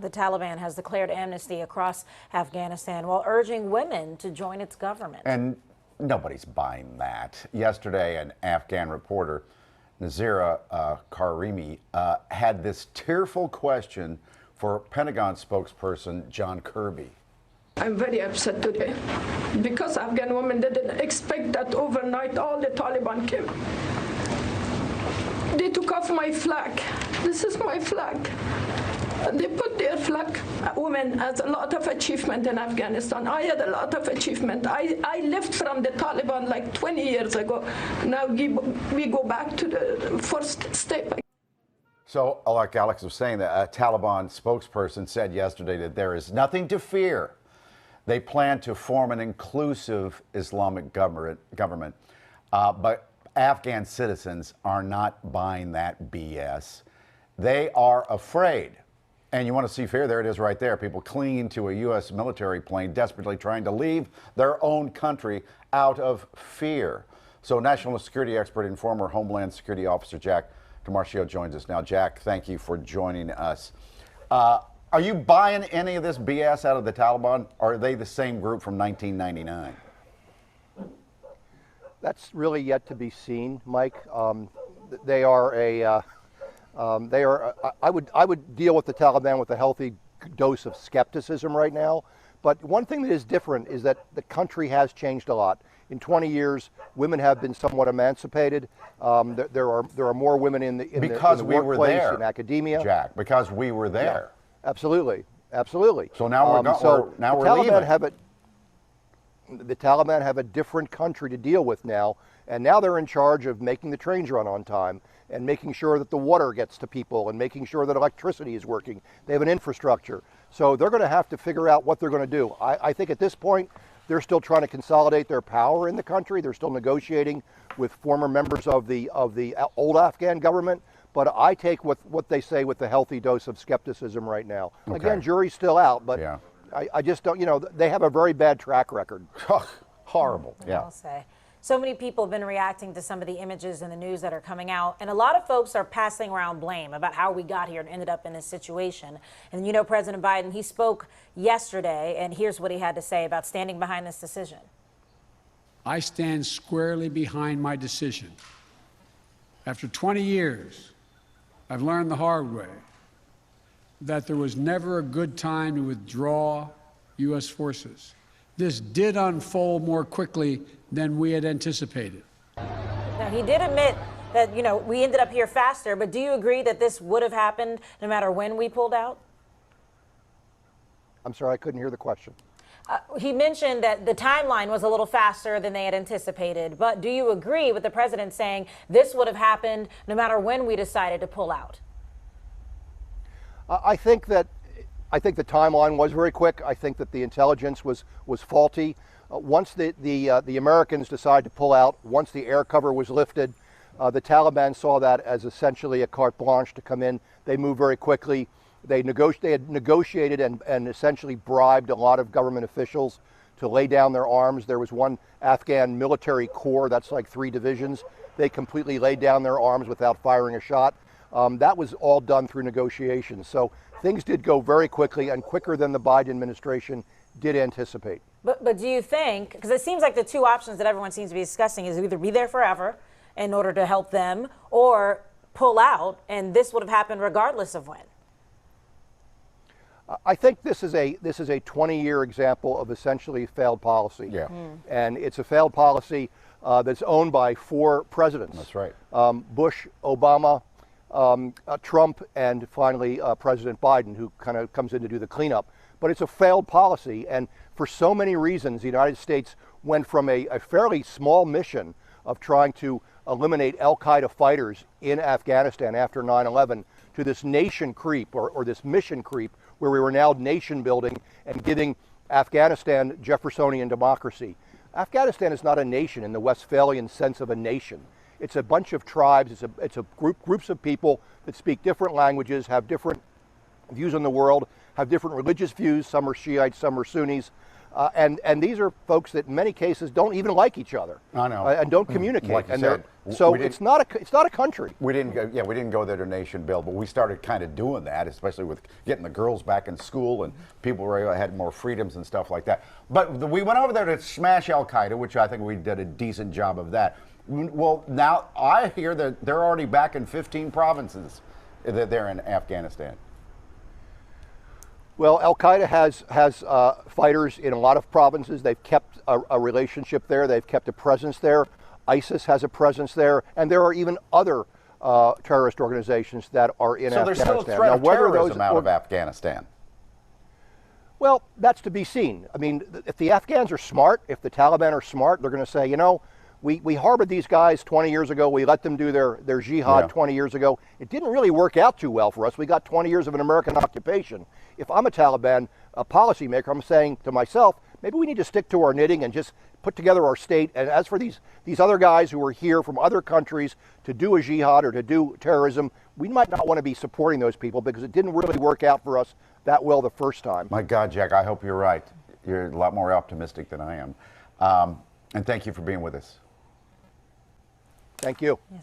The Taliban has declared amnesty across Afghanistan while urging women to join its government. And nobody's buying that. Yesterday, an Afghan reporter, Nazira Karimi, had this tearful question for Pentagon spokesperson John Kirby. I'm very upset today because Afghan women didn't expect that overnight all the Taliban came. They took off my flag. This is my flag. They put their flag. Women has a lot of achievement in Afghanistan. I had a lot of achievement. I left from the Taliban like 20 years ago. Now we go back to the first step. So, like Alex was saying, a Taliban spokesperson said yesterday that there is nothing to fear. They plan to form an inclusive Islamic government, but Afghan citizens are not buying that BS. They are afraid. And you want to see fear? There it is right there. People clinging to a U.S. military plane, desperately trying to leave their own country out of fear. So national security expert and former Homeland Security officer Jack Tomarchio joins us now. Jack, thank you for joining us. Are you buying any of this BS out of the Taliban, or are they the same group from 1999? That's really yet to be seen, Mike. They are a. I would deal with the Taliban with a healthy dose of skepticism right now. But one thing that is different is that the country has changed a lot. In 20 years, women have been somewhat emancipated. There are more women in the workplace, in academia. Jack, because we were there. Yeah, absolutely, absolutely. So now we're leaving. The Taliban have a different country to deal with now, and now they're in charge of making the trains run on time and making sure that the water gets to people and making sure that electricity is working. They have an infrastructure. So they're going to have to figure out what they're going to do. I think at this point, they're still trying to consolidate their power in the country. They're still negotiating with former members of the old Afghan government. But I take what they say with a healthy dose of skepticism right now. Okay. Again, jury's still out, but yeah. I just don't, they have a very bad track record. Horrible. Yeah. I'll say. So many people have been reacting to some of the images in the news that are coming out, and a lot of folks are passing around blame about how we got here and ended up in this situation. And you know, President Biden, he spoke yesterday, and here's what he had to say about standing behind this decision. I stand squarely behind my decision. After 20 years, I've learned the hard way that there was never a good time to withdraw U.S. forces. This did unfold more quickly than we had anticipated. Now, he did admit that, you know, we ended up here faster, but do you agree that this would have happened no matter when we pulled out? I'm sorry, I couldn't hear the question. He mentioned that the timeline was a little faster than they had anticipated, but do you agree with the president saying this would have happened no matter when we decided to pull out? I think the timeline was very quick. I think that the intelligence was faulty. Once the Americans decided to pull out, once the air cover was lifted, the Taliban saw that as essentially a carte blanche to come in. They moved very quickly. They had negotiated and essentially bribed a lot of government officials to lay down their arms. There was one Afghan military corps, that's like 3 divisions. They completely laid down their arms without firing a shot. That was all done through negotiations. So things did go very quickly and quicker than the Biden administration did anticipate. But do you think, because it seems like the two options that everyone seems to be discussing is either be there forever in order to help them or pull out, and this would have happened regardless of when? I think this is a 20-year example of essentially failed policy. Yeah. And it's a failed policy that's owned by 4 presidents. That's right. Bush, Obama, Trump, and finally President Biden, who kind of comes in to do the cleanup. But it's a failed policy, and for so many reasons, the United States went from a fairly small mission of trying to eliminate al-Qaeda fighters in Afghanistan after 9/11 to this nation creep or this mission creep where we were now nation building and giving Afghanistan Jeffersonian democracy. Afghanistan is not a nation in the Westphalian sense of a nation. It's a bunch of tribes, it's a groups of people that speak different languages, have different views on the world, have different religious views. Some are Shiites, some are Sunnis. And these are folks that in many cases don't even like each other. I know. And don't communicate. Like you and said, so it's not a country. We didn't go. Yeah, we didn't go there to nation build, but we started kind of doing that, especially with getting the girls back in school and people had more freedoms and stuff like that. But we went over there to smash Al Qaeda, which I think we did a decent job of that. Well, now I hear that they're already back in 15 provinces that they're in Afghanistan. Well, Al Qaeda has fighters in a lot of provinces. They've kept a relationship there. They've kept a presence there. ISIS has a presence there, and there are even other terrorist organizations that are in Afghanistan. So there's still a threat of terrorism out of Afghanistan. Well, that's to be seen. I mean, if the Afghans are smart, if the Taliban are smart, they're going to say, you know, we harbored these guys 20 years ago. We let them do their jihad 20 years ago. It didn't really work out too well for us. We got 20 years of an American occupation. If I'm a Taliban policymaker, I'm saying to myself, maybe we need to stick to our knitting and just put together our state. And as for these other guys who are here from other countries to do a jihad or to do terrorism, we might not want to be supporting those people because it didn't really work out for us that well the first time. My God, Jack, I hope you're right. You're a lot more optimistic than I am. And thank you for being with us. Thank you.